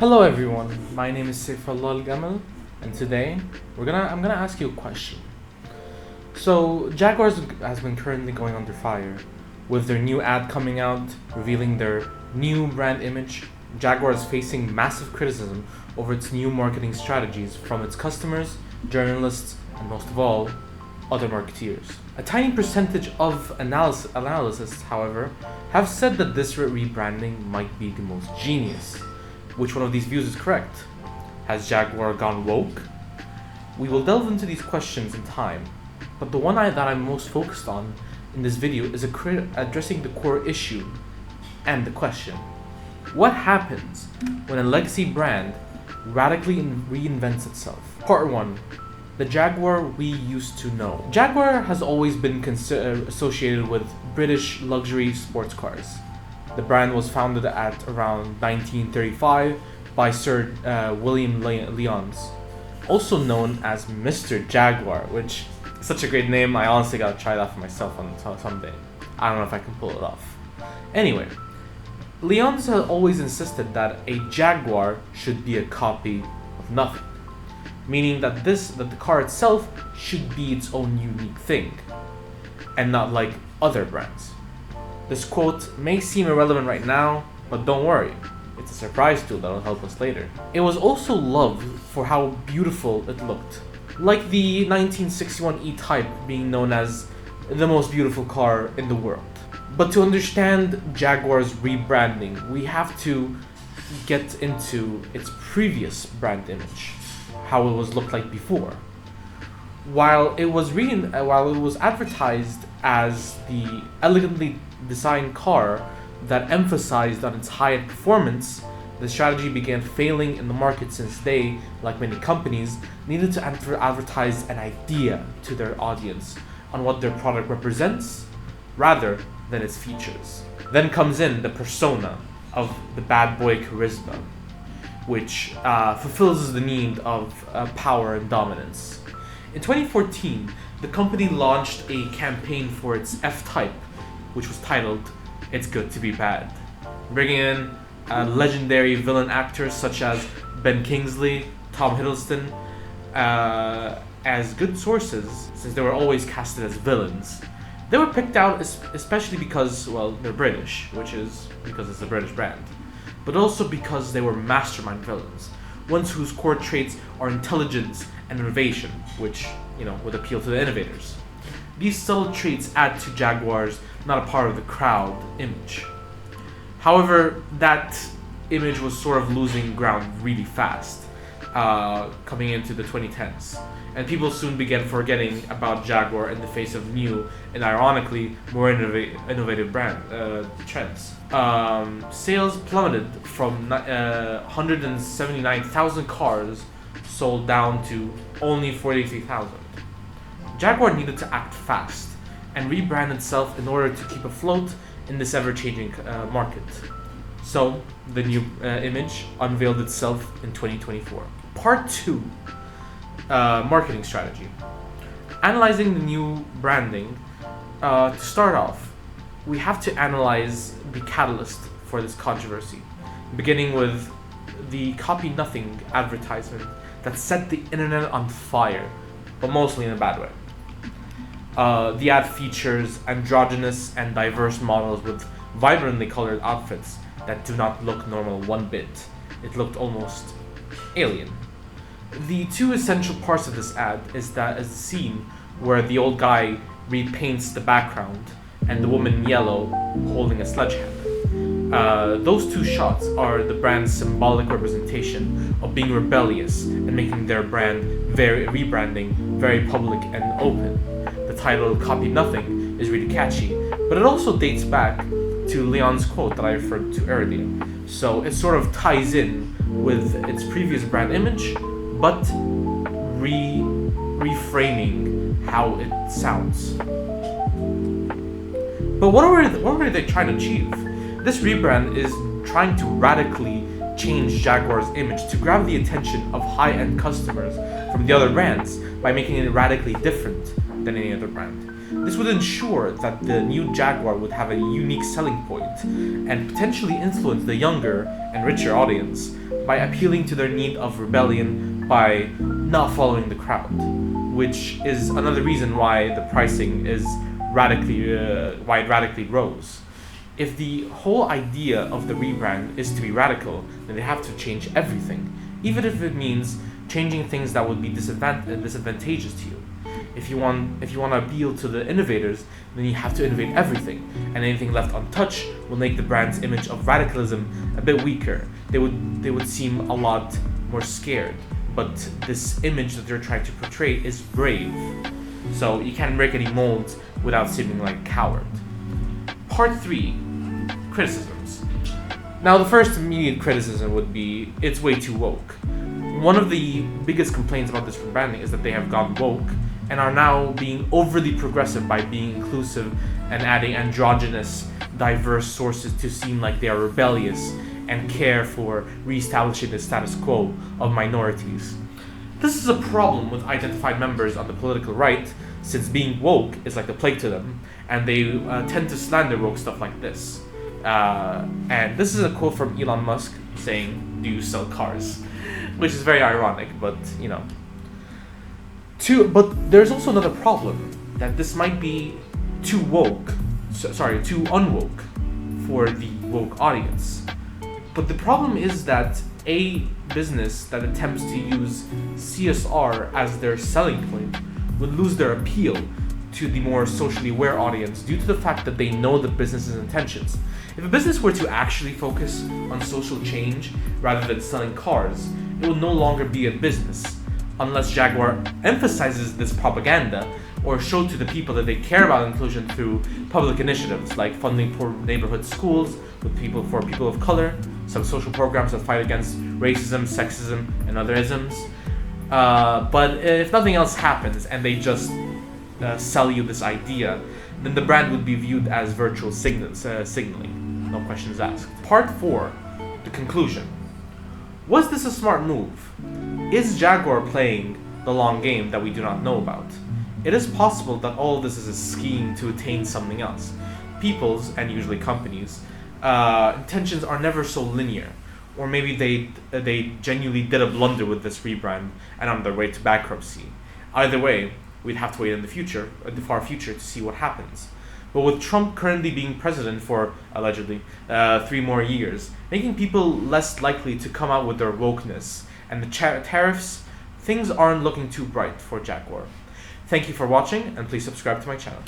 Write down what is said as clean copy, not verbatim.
Hello everyone, my name is Saifullah Al-Gamal, and today I'm gonna ask you a question. So Jaguar has been currently going under fire with their new ad coming out revealing their new brand image. Jaguar is facing massive criticism over its new marketing strategies from its customers, journalists, and most of all, other marketeers. A tiny percentage of analysts, however, have said that this rebranding might be the most genius. Which one of these views is correct? Has Jaguar gone woke? We will delve into these questions in time, but the one that I'm most focused on in this video is addressing the core issue and the question. What happens when a legacy brand radically reinvents itself? Part 1. The Jaguar we used to know. Jaguar has always been associated with British luxury sports cars. The brand was founded at around 1935 by Sir William Lyons, also known as Mr. Jaguar, which is such a great name. I honestly gotta try that for myself someday. I don't know if I can pull it off. Anyway, Lyons has always insisted that a Jaguar should be a copy of nothing, meaning that the car itself should be its own unique thing, and not like other brands. This quote may seem irrelevant right now, but don't worry, it's a surprise tool that'll help us later. It was also loved for how beautiful it looked, like the 1961 E-Type being known as the most beautiful car in the world. But to understand Jaguar's rebranding, we have to get into its previous brand image, how it was looked like before. While it was advertised as the elegantly designed car that emphasized on its high-end performance, the strategy began failing in the market since they, like many companies, needed to advertise an idea to their audience on what their product represents rather than its features. Then comes in the persona of the bad boy charisma, which fulfills the need of power and dominance. In 2014, the company launched a campaign for its F-Type, which was titled "It's Good to Be Bad," bringing in legendary villain actors such as Ben Kingsley, Tom Hiddleston, as good sources, since they were always casted as villains. They were picked out especially because, well, they're British, which is because it's a British brand, but also because they were mastermind villains, ones whose core traits are intelligence and innovation, which, would appeal to the innovators. These subtle traits add to Jaguar's not a part of the crowd image. However, that image was sort of losing ground really fast, coming into the 2010s, and people soon began forgetting about Jaguar in the face of new and ironically more innovative brand trends. Sales plummeted from 179,000 cars sold down to only 43,000. Jaguar needed to act fast and rebrand itself in order to keep afloat in this ever-changing market. So, the new image unveiled itself in 2024. Part 2. Marketing strategy. Analyzing the new branding, to start off, we have to analyze the catalyst for this controversy, beginning with the Copy Nothing advertisement that set the internet on fire, but mostly in a bad way. The ad features androgynous and diverse models with vibrantly colored outfits that do not look normal one bit. It looked almost alien. The two essential parts of this ad is the scene where the old guy repaints the background and the woman in yellow holding a sledgehammer. Those two shots are the brand's symbolic representation of being rebellious and making their rebranding very public and open. The title "Copy Nothing" is really catchy, but it also dates back to Leon's quote that I referred to earlier. So it sort of ties in with its previous brand image, but reframing how it sounds. But what were they trying to achieve? This rebrand is trying to radically change Jaguar's image to grab the attention of high-end customers from the other brands by making it radically different than any other brand. This would ensure that the new Jaguar would have a unique selling point and potentially influence the younger and richer audience by appealing to their need of rebellion by not following the crowd, which is another reason why the pricing is why it radically rose. If the whole idea of the rebrand is to be radical, then they have to change everything, even if it means changing things that would be disadvantageous to you. If you want to appeal to the innovators, then you have to innovate everything, and anything left untouched will make the brand's image of radicalism a bit weaker. They would seem a lot more scared. But this image that they're trying to portray is brave, so you can't break any molds without seeming like a coward. Part 3, criticisms. Now, the first immediate criticism would be it's way too woke. One of the biggest complaints about this rebranding is that they have gone woke and are now being overly progressive by being inclusive and adding androgynous, diverse sources to seem like they are rebellious and care for re-establishing the status quo of minorities. This is a problem with identified members on the political right, since being woke is like the plague to them, and they tend to slander woke stuff like this. And this is a quote from Elon Musk saying, "Do you sell cars?" Which is very ironic, but you know. But there's also another problem, that this might be too unwoke for the woke audience. But the problem is that a business that attempts to use CSR as their selling point would lose their appeal to the more socially aware audience due to the fact that they know the business's intentions. If a business were to actually focus on social change rather than selling cars, it would no longer be a business, unless Jaguar emphasizes this propaganda or show to the people that they care about inclusion through public initiatives like funding poor neighborhood schools for people of color, some social programs that fight against racism, sexism, and other isms. But if nothing else happens and they just sell you this idea, then the brand would be viewed as virtual signaling. No questions asked. Part 4, the conclusion. Was this a smart move? Is Jaguar playing the long game that we do not know about? It is possible that all of this is a scheme to attain something else. People's, and usually companies, intentions are never so linear. Or maybe they genuinely did a blunder with this rebrand and on their way to bankruptcy. Either way, we'd have to wait in the far future, to see what happens. But with Trump currently being president for, allegedly, 3 more years, making people less likely to come out with their wokeness, and the tariffs, things aren't looking too bright for Jaguar. Thank you for watching, and please subscribe to my channel.